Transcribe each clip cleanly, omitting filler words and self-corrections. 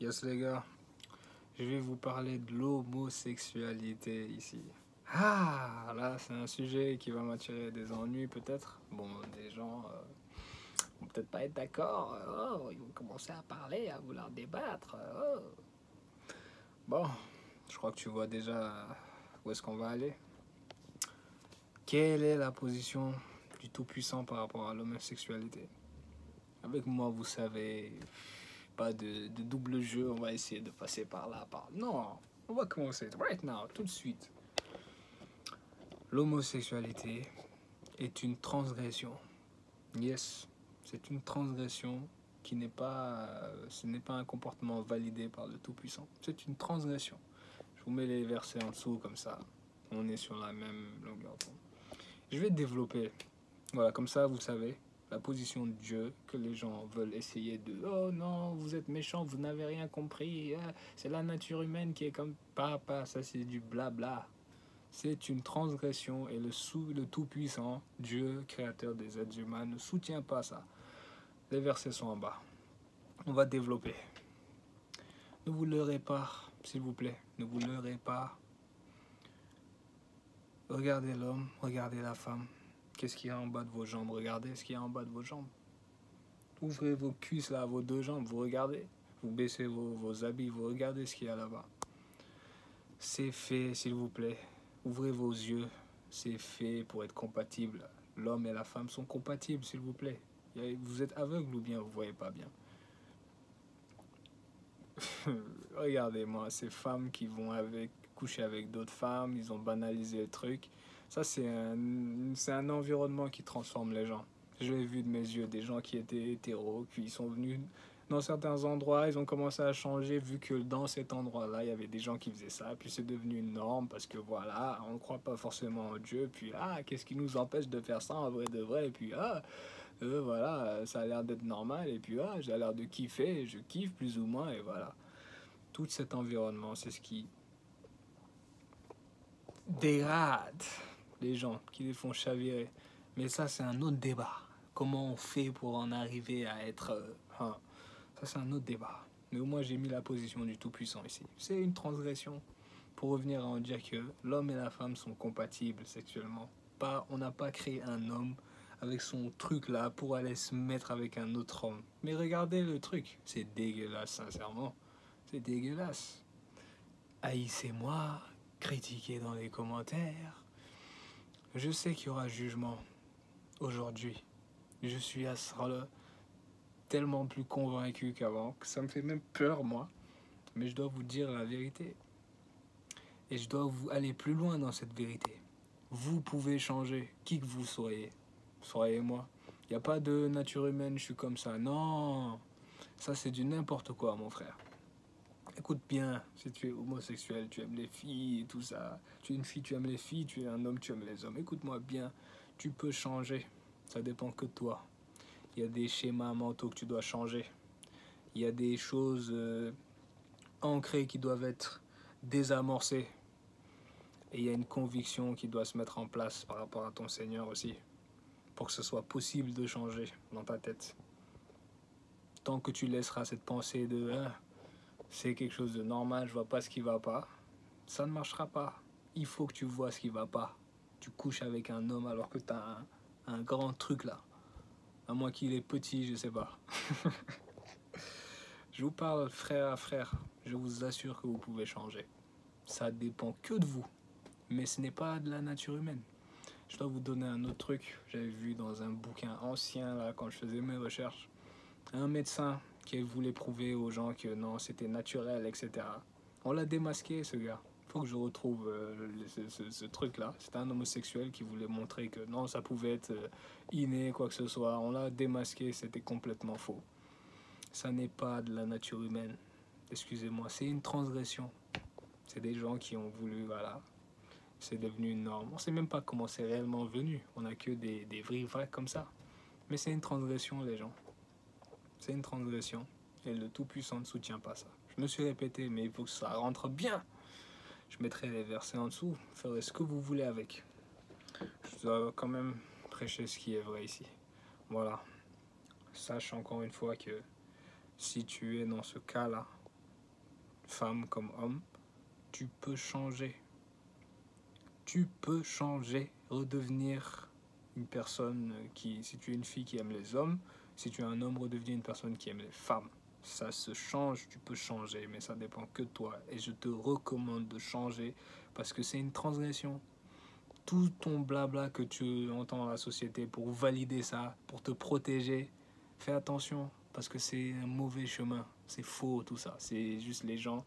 Yes les gars, je vais vous parler de l'homosexualité ici. Ah, là c'est un sujet qui va m'attirer des ennuis peut-être. Bon, des gens vont peut-être pas être d'accord. Oh, ils vont commencer à parler, à vouloir débattre. Oh. Bon, je crois que tu vois déjà où est-ce qu'on va aller. Quelle est la position du Tout-Puissant par rapport à l'homosexualité? Avec moi, vous savez, pas de double jeu, on va essayer de passer par là, par... Non, on va commencer right now, tout de suite. L'homosexualité est une transgression. Yes, c'est une transgression qui n'est pas... ce n'est pas un comportement validé par le Tout-Puissant. C'est une transgression. Je vous mets les versets en dessous, comme ça, on est sur la même longueur d'onde. Je vais développer, voilà, comme ça, vous savez, la position de Dieu que les gens veulent essayer de « Oh non, vous êtes méchants, vous n'avez rien compris, c'est la nature humaine qui est comme papa, ça c'est du blabla. » C'est une transgression et le Tout-Puissant, Dieu, créateur des êtres humains, ne soutient pas ça. Les versets sont en bas. On va développer. Ne vous leurrez pas, s'il vous plaît, ne vous leurrez pas. Regardez l'homme, regardez la femme. Qu'est-ce qu'il y a en bas de vos jambes? Regardez ce qu'il y a en bas de vos jambes. Ouvrez vos cuisses là, vos deux jambes, vous regardez. Vous baissez vos habits, vous regardez ce qu'il y a là-bas. C'est fait, s'il vous plaît. Ouvrez vos yeux. C'est fait pour être compatible. L'homme et la femme sont compatibles, s'il vous plaît. Vous êtes aveugle ou bien vous ne voyez pas bien? Regardez-moi, ces femmes qui vont coucher avec d'autres femmes, ils ont banalisé le truc. Ça, c'est un environnement qui transforme les gens. Je l'ai vu de mes yeux, des gens qui étaient hétéros, qui sont venus dans certains endroits, ils ont commencé à changer vu que dans cet endroit-là, il y avait des gens qui faisaient ça, puis c'est devenu une norme parce que voilà, on ne croit pas forcément en Dieu, puis qu'est-ce qui nous empêche de faire ça en vrai de vrai, et puis voilà, ça a l'air d'être normal, et puis j'ai l'air de kiffer, je kiffe plus ou moins, et voilà. Tout cet environnement, c'est ce qui dégrade les gens, qui les font chavirer. Mais ça, c'est un autre débat. Comment on fait pour en arriver à être... Ça, c'est un autre débat. Mais au moins, j'ai mis la position du Tout-Puissant ici. C'est une transgression. Pour revenir à en dire que l'homme et la femme sont compatibles sexuellement. On n'a pas créé un homme avec son truc là pour aller se mettre avec un autre homme. Mais regardez le truc. C'est dégueulasse, sincèrement. C'est dégueulasse. Haïssez-moi, critiquez dans les commentaires. Je sais qu'il y aura jugement aujourd'hui. Je suis à ce là tellement plus convaincu qu'avant que ça me fait même peur, moi. Mais je dois vous dire la vérité. Et je dois vous aller plus loin dans cette vérité. Vous pouvez changer, qui que vous soyez. Soyez-moi. Il n'y a pas de nature humaine, je suis comme ça. Non, ça c'est du n'importe quoi, mon frère. Écoute bien, si tu es homosexuel, tu aimes les filles et tout ça. Tu es une fille, tu aimes les filles, tu es un homme, tu aimes les hommes. Écoute-moi bien, tu peux changer. Ça dépend que de toi. Il y a des schémas mentaux que tu dois changer. Il y a des choses ancrées qui doivent être désamorcées. Et il y a une conviction qui doit se mettre en place par rapport à ton Seigneur aussi. Pour que ce soit possible de changer dans ta tête. Tant que tu laisseras cette pensée de c'est quelque chose de normal, je vois pas ce qui va pas, ça ne marchera pas. Il faut que tu vois ce qui va pas. Tu couches avec un homme alors que tu as un grand truc là. À moins qu'il est petit, je sais pas. Je vous parle frère à frère. Je vous assure que vous pouvez changer. Ça dépend que de vous. Mais ce n'est pas de la nature humaine. Je dois vous donner un autre truc. J'avais vu dans un bouquin ancien là quand je faisais mes recherches. Un médecin qui voulait prouver aux gens que non, c'était naturel, etc. On l'a démasqué, ce gars. Faut que je retrouve ce truc-là. C'était un homosexuel qui voulait montrer que non, ça pouvait être inné, quoi que ce soit. On l'a démasqué, c'était complètement faux. Ça n'est pas de la nature humaine. Excusez-moi, c'est une transgression. C'est des gens qui ont voulu, voilà. C'est devenu une norme. On ne sait même pas comment c'est réellement venu. On n'a que des vrais comme ça. Mais c'est une transgression, les gens. C'est une transgression. Et le Tout-Puissant ne soutient pas ça. Je me suis répété, mais il faut que ça rentre bien. Je mettrai les versets en dessous. Vous ferez ce que vous voulez avec. Je dois quand même prêcher ce qui est vrai ici. Voilà. Sache encore une fois que si tu es dans ce cas-là, femme comme homme, tu peux changer. Tu peux changer, redevenir une personne qui, si tu es une fille qui aime les hommes, si tu es un homme, redevenir une personne qui aime les femmes. Ça se change, tu peux changer, mais ça dépend que de toi. Et je te recommande de changer parce que c'est une transgression. Tout ton blabla que tu entends dans la société pour valider ça, pour te protéger, fais attention parce que c'est un mauvais chemin. C'est faux tout ça. C'est juste les gens,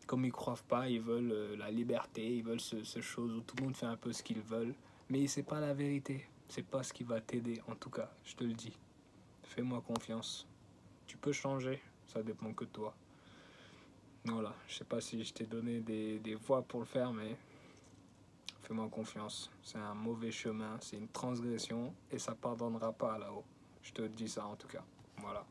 comme ils croient pas, ils veulent la liberté, ils veulent ce chose où tout le monde fait un peu ce qu'ils veulent. Mais c'est pas la vérité. C'est pas ce qui va t'aider, en tout cas, je te le dis. Fais-moi confiance. Tu peux changer, ça dépend que de toi. Voilà, je sais pas si je t'ai donné des voies pour le faire, mais fais-moi confiance. C'est un mauvais chemin, c'est une transgression et ça pardonnera pas là-haut. Je te dis ça en tout cas. Voilà.